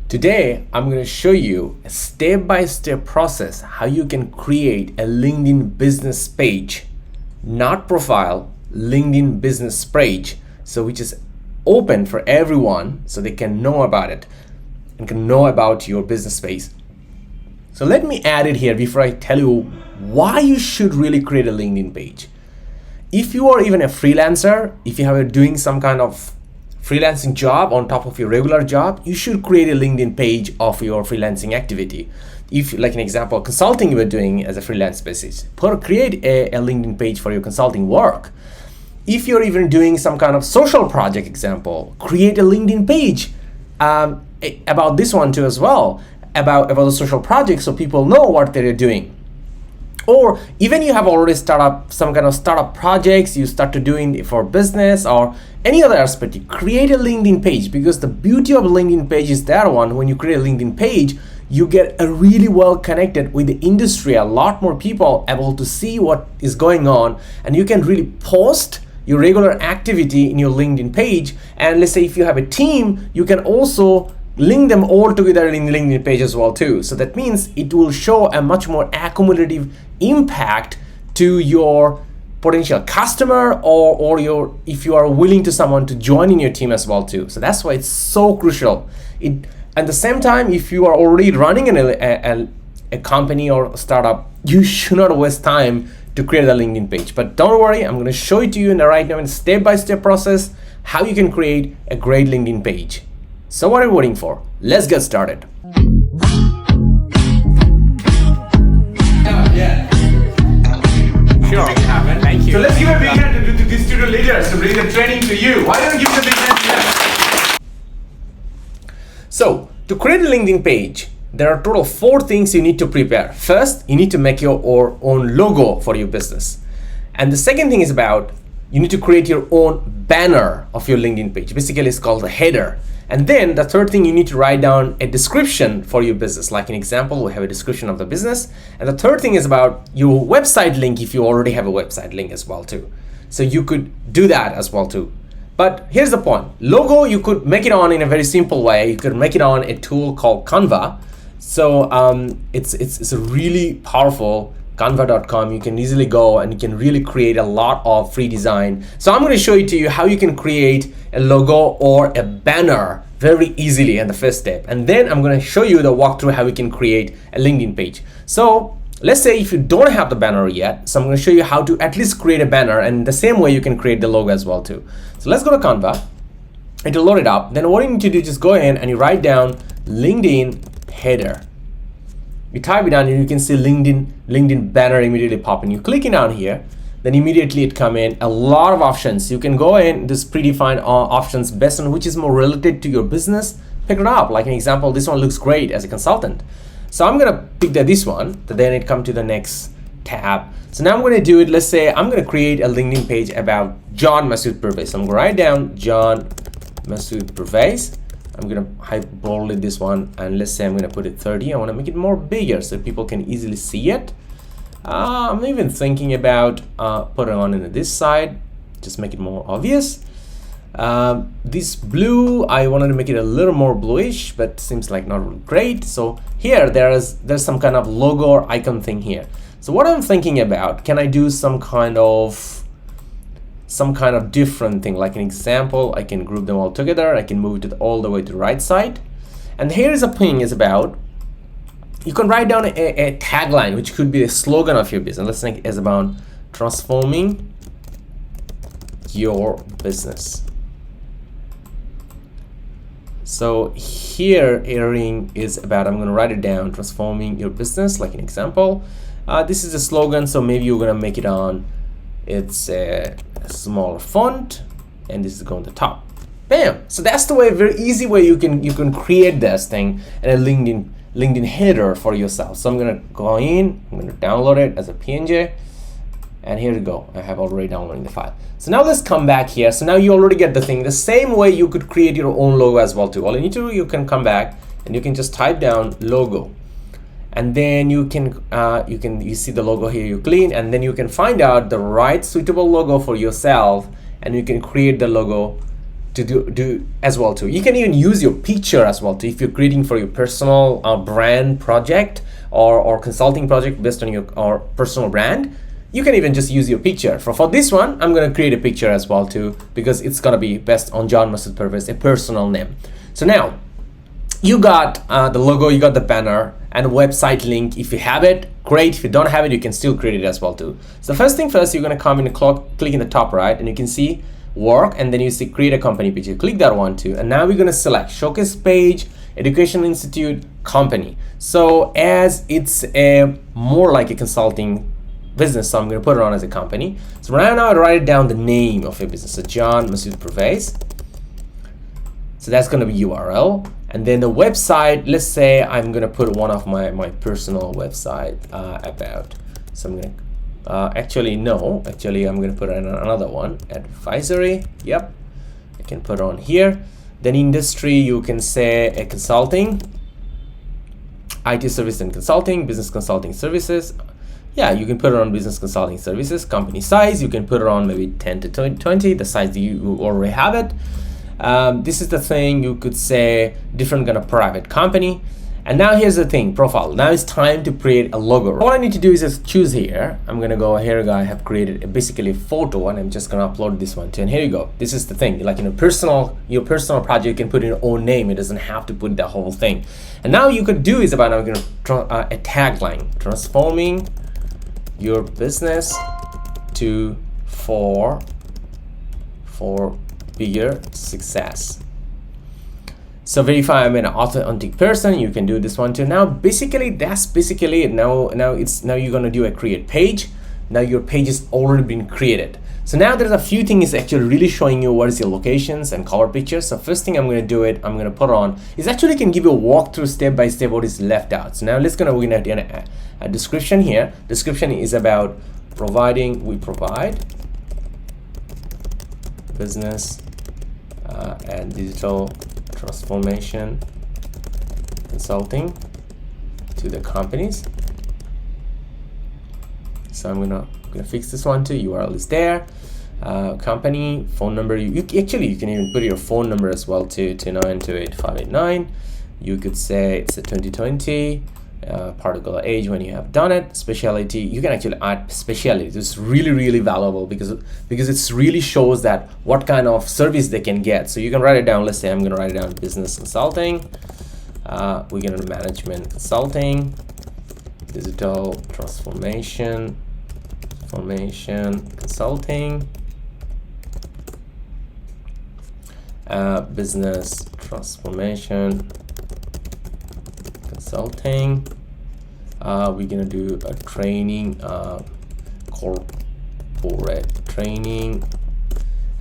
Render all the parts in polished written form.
Today, I'm going to show you a step-by-step process how you can create a LinkedIn business page, not profile, LinkedIn business page, so which is open for everyone so they can know about it and can know about your business space. So let me add it here before I tell you why you should really create a LinkedIn page. If you are even a freelancer, if you have doing some kind of freelancing job on top of your regular job, you should create a LinkedIn page of your freelancing activity. If, like an example, consulting you are doing as a freelance basis, create a LinkedIn page for your consulting work. If you're even doing some kind of social project example, create a LinkedIn page about this one too as well, about the social project so people know what they're doing. Or even you have already some kind of startup projects you start to doing for business or any other aspect, you create a LinkedIn page, because the beauty of a LinkedIn page is that one, when you create a LinkedIn page, you get a really well connected with the industry, a lot more people able to see what is going on, and you can really post your regular activity in your LinkedIn page. And let's say if you have a team, you can also link them all together in the LinkedIn page as well too. So that means it will show a much more accumulative impact to your potential customer or your, if you are willing to someone to join in your team as well too. So that's why it's so crucial. At the same time, if you are already running a company or startup, you should not waste time to create a LinkedIn page. But don't worry, I'm going to show it to you right now in a step-by-step process how you can create a great LinkedIn page. So what are you waiting for? Let's get started. Sure. Thank you. So let's give a big hand to these student leaders to bring the training to you. Why don't you give them a big hand to them? So to create a LinkedIn page, there are total 4 things you need to prepare. First, you need to make your own logo for your business. And the second thing is about you need to create your own banner of your LinkedIn page. Basically, it's called the header. And then the third thing, you need to write down a description for your business. Like an example, we have a description of the business. And the third thing is about your website link, if you already have a website link as well too. So you could do that as well too. But here's the point. Logo, you could make it on in a very simple way. You could make it on a tool called Canva. So it's a really powerful canva.com. You can easily go and you can really create a lot of free design. So I'm going to show you to you how you can create a logo or a banner very easily in the first step. And then I'm going to show you the walkthrough how you can create a LinkedIn page. So let's say if you don't have the banner yet, so I'm going to show you how to at least create a banner, and the same way you can create the logo as well too. So let's go to Canva. It'll load it up. Then what you need to do is just go in and you write down LinkedIn header. You type it down and you can see LinkedIn banner immediately pop in. You click it down here, then immediately it come in a lot of options. You can go in this predefined options based on which is more related to your business. Pick it up. Like an example, this one looks great as a consultant. So I'm gonna pick this one. Then it come to the next tab. So now I'm gonna do it. Let's say I'm gonna create a LinkedIn page about John Masood Pervez. So I'm gonna write down John Masood Pervez. I'm gonna hyperbolate this one, and let's say I'm gonna put it 30. I wanna make it more bigger so people can easily see it. I'm even thinking about putting on in this side, just make it more obvious. This blue, I wanted to make it a little more bluish, but seems like not really great. So here, there's some kind of logo or icon thing here. So what I'm thinking about, can I do some kind of different thing? Like an example, I can group them all together. I can move it all the way to the right side. And here's a thing is about, you can write down a tagline, which could be a slogan of your business. Let's think it's about transforming your business. So here, airing is about, I'm going to write it down, transforming your business, like an example. This is a slogan, so maybe you're going to make it on, it's a smaller font, and this is going to the top. Bam! So that's the way, very easy way you can create this thing and a LinkedIn header for yourself. So I'm gonna go in, I'm gonna download it as a PNG, and here we go. I have already downloaded the file. So now let's come back here. So now you already get the thing. The same way you could create your own logo as well too. All you need to do, you can come back and you can just type down logo. And then you see the logo here, you clean, and then you can find out the right suitable logo for yourself, and you can create the logo to do as well too. You can even use your picture as well too if you're creating for your personal brand project or consulting project based on your personal brand. You can even just use your picture. For this one, I'm gonna create a picture as well too, because it's gonna be based on John Masood Pervez, a personal name. So now you got the logo, you got the banner and a website link. If you have it, great. If you don't have it, you can still create it as well too. So first thing first, you're gonna come in and click in the top right, and you can see work, and then you see create a company page. You click that one too, and now we're gonna select showcase page, educational institute, company. So as it's a more like a consulting business, so I'm gonna put it on as a company. So right now I write down the name of your business, so John Masood Pervez. So that's gonna be URL, and then the website. Let's say I'm gonna put one of my personal website about. So I'm gonna actually I'm gonna put in another one, advisory. Yep, I can put on here. Then industry, you can say a consulting, IT service and consulting, business consulting services. Yeah, you can put it on business consulting services. Company size, you can put it on maybe 10 to 20, the size that you already have it. This is the thing, you could say different kind of private company. And now here's the thing, profile. Now it's time to create a logo. All I need to do is just choose here. I'm gonna go here, I have created basically a photo, and I'm just gonna upload this one too. And here you go. This is the thing, like your personal project, you can put in your own name. It doesn't have to put the whole thing. And now you could do is about, I'm gonna a tagline, transforming your business to for bigger success. So verify I'm an authentic person. You can do this one too. Now basically that's basically it. Now you're gonna do a create page. Now your page has already been created. So now there's a few things actually really showing you what is your locations and cover pictures. So first thing I'm gonna do it, I'm gonna put on is actually can give you a walkthrough step by step what is left out. So now we're gonna do a description here. Description is about we provide business and digital transformation consulting to the companies. So I'm gonna fix this one too. URL is there. Company phone number. You can even put your phone number as well to 2928589. You could say it's a 2020. Particular age when you have done it. Specialty, you can actually add specialty. It's really valuable because it really shows that what kind of service they can get. So you can write it down. Let's say I'm gonna write it down business consulting. We're gonna management consulting, digital transformation consulting, business transformation consulting. We're gonna do a training, corporate training.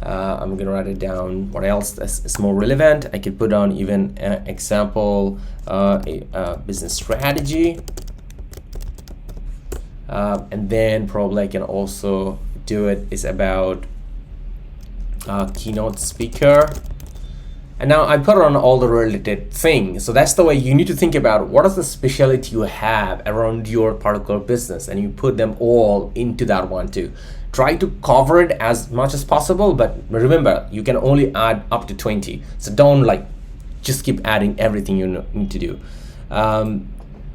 I'm gonna write it down. What else is more relevant? I could put on even example, business strategy, and then probably I can also do it is about keynote speaker. And now I put on all the related things. So that's the way you need to think about what is the specialty you have around your particular business, and you put them all into that one too. Try to cover it as much as possible, but remember you can only add up to 20. So don't just keep adding everything you need to do.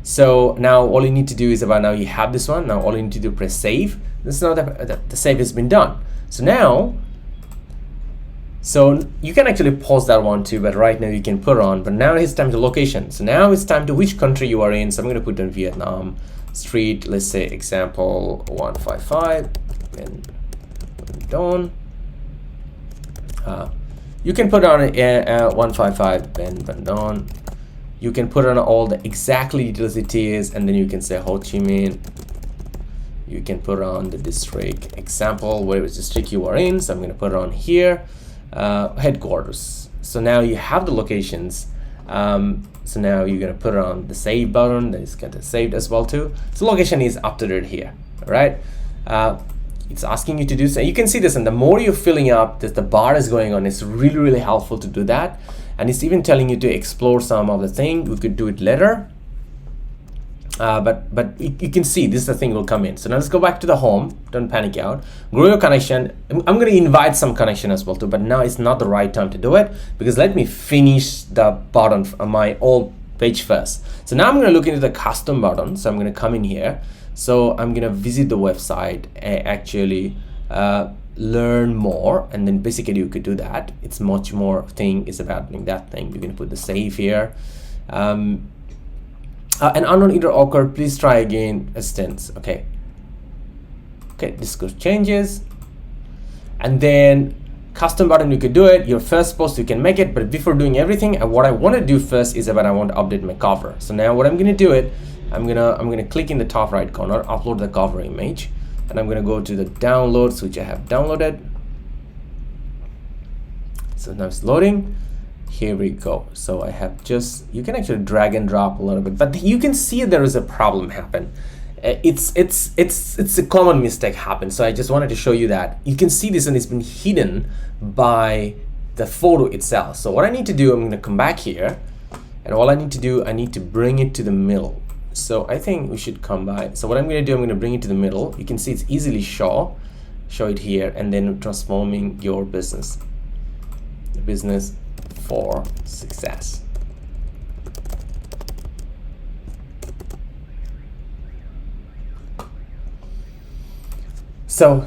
So now all you need to do is about now you have this one. Now all you need to do press save. This is now the save has been done. So you can actually pause that one too, but right now you can put on. But now it's time to location. So now it's time to which country you are in. So I'm going to put in Vietnam, street, let's say example 155, and Don. You can put on 155 Ben Don. You can put on all the exactly details it is, and then you can say Ho Chi Minh. You can put on the district example, where district you are in. So I'm going to put it on here. Headquarters. So now you have the locations. So now you're gonna put it on the save button. That is gonna saved as well too. So location is up to date here. All right. It's asking you to do so. You can see this, and the more you're filling up, that the bar is going on. It's really helpful to do that, and it's even telling you to explore some of the thing. We could do it later. But you can see this is the thing will come in. So now let's go back to the home. Don't panic out. Grow your connection. I'm going to invite some connection as well too, but now it's not the right time to do it because let me finish the button on my old page first. So now I'm going to look into the custom button. So I'm going to come in here. So I'm going to visit the website and actually learn more, and then basically you could do that. It's much more thing is about doing that thing. You're going to put the save here. An unknown error occurred, please try again, assistance. Okay, this goes changes. And then custom button, you could do it. Your first post, you can make it, but before doing everything, what I want to do first is I want to update my cover. So now what I'm going to do it, I'm gonna click in the top right corner, upload the cover image, and I'm gonna go to the downloads, which I have downloaded. So now it's loading. Here we go. So I have you can actually drag and drop a little bit, but you can see there is a problem happen. It's a common mistake happen. So I just wanted to show you that. You can see this and it's been hidden by the photo itself. So what I need to do, I'm gonna come back here, and all I need to do, I need to bring it to the middle. So I think we should come by. So what I'm gonna do, I'm gonna bring it to the middle. You can see it's easily show it here, and then transforming your business for success. So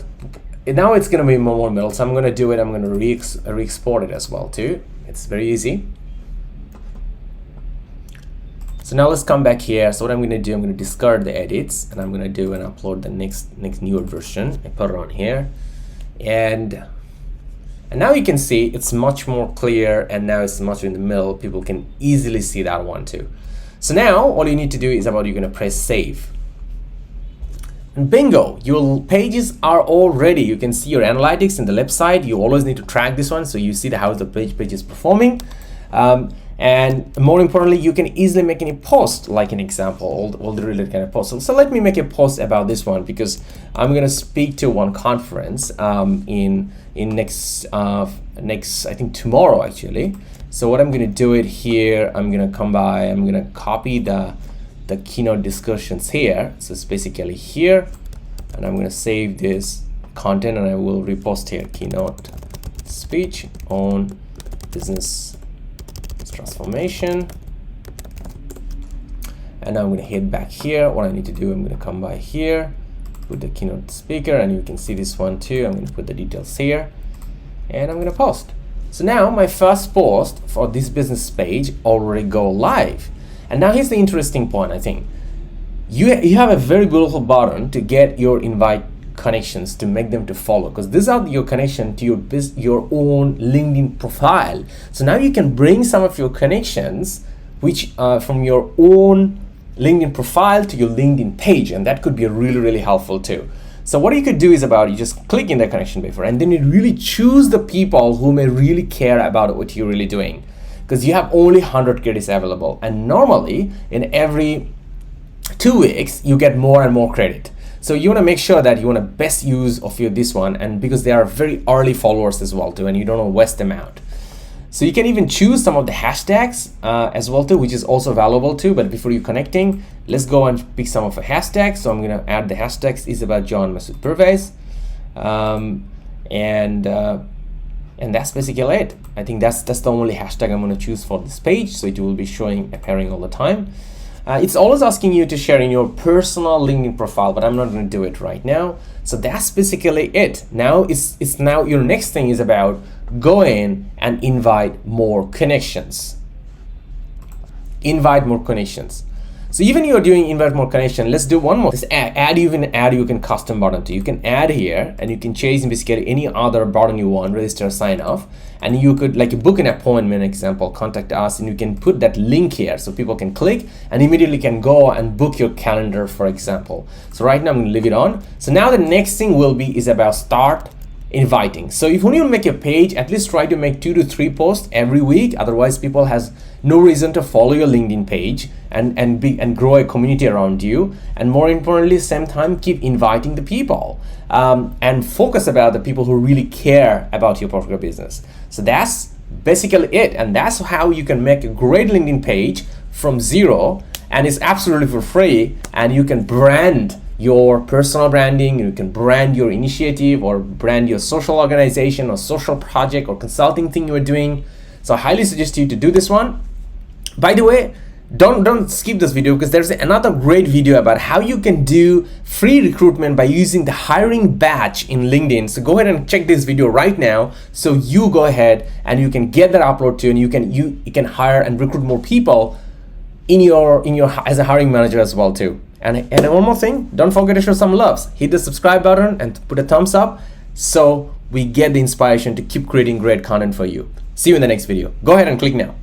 now it's going to be more middle. So I'm going to do it. I'm going to re-export it as well too. It's very easy. So now let's come back here. So what I'm going to do, I'm going to discard the edits, and I'm going to do and upload the next newer version. I put it on here, and now you can see it's much more clear, and now it's much in the middle. People can easily see that one too. So now all you need to do is you're going to press save. And bingo, your pages are all ready. You can see your analytics in the left side. You always need to track this one so you see how the page is performing. And more importantly, you can easily make any post, like an example, all the related kind of posts. So let me make a post about this one because I'm going to speak to one conference in next I think tomorrow actually. So what I'm going to do it here, I'm going to come by, I'm going to copy the keynote discussions here. So it's basically here, and I'm going to save this content, and I will repost here keynote speech on business transformation. And I'm going to head back here. What I need to do, I'm going to come by here, put the keynote speaker, and you can see this one too. I'm going to put the details here, and I'm going to post. So now my first post for this business page already go live. And now here's the interesting point. I think you have a very beautiful button to get your invite connections, to make them to follow, because these are your connection to your own LinkedIn profile. So now you can bring some of your connections which from your own LinkedIn profile to your LinkedIn page, and that could be really helpful too. So what you could do is you just click in the connection buffer, and then you really choose the people who may really care about what you're really doing, because you have only 100 credits available, and normally in every 2 weeks you get more and more credit. So you want to make sure that you want to best use of this one, and because they are very early followers as well too, and you don't want to waste them out. So you can even choose some of the hashtags as well too, which is also valuable too. But before you connecting, let's go and pick some of the hashtags. So I'm going to add the hashtags is about John Masood Pervez, and that's basically it. I think that's the only hashtag I'm going to choose for this page, so it will be appearing all the time. It's always asking you to share in your personal LinkedIn profile, but I'm not going to do it right now. So that's basically it. Now it's now your next thing is about go in and invite more connections. Invite more connections. So even you're doing invite more connection, let's do one more. This you can custom button to. You can add here, and you can change basically any other button you want, register, sign off, and you could book an appointment, example, contact us, and you can put that link here so people can click and immediately can go and book your calendar, for example. So right now I'm going to leave it on. So now the next thing is about start inviting. So if you want to make a page, at least try to make 2 to 3 posts every week. Otherwise, people has no reason to follow your LinkedIn page and grow a community around you. And more importantly, same time, keep inviting the people and focus about the people who really care about your particular business. So that's basically it, and that's how you can make a great LinkedIn page from zero and it's absolutely for free, and you can brand your personal branding, you can brand your initiative or brand your social organization or social project or consulting thing you are doing. So I highly suggest you to do this one. By the way, don't skip this video, because there's another great video about how you can do free recruitment by using the hiring badge in LinkedIn. So go ahead and check this video right now, so you go ahead and you can get that upload to, and you can hire and recruit more people in your as a hiring manager as well too. And one more thing, don't forget to show some loves. Hit the subscribe button and put a thumbs up, so we get the inspiration to keep creating great content for you. See you in the next video. Go ahead and click now.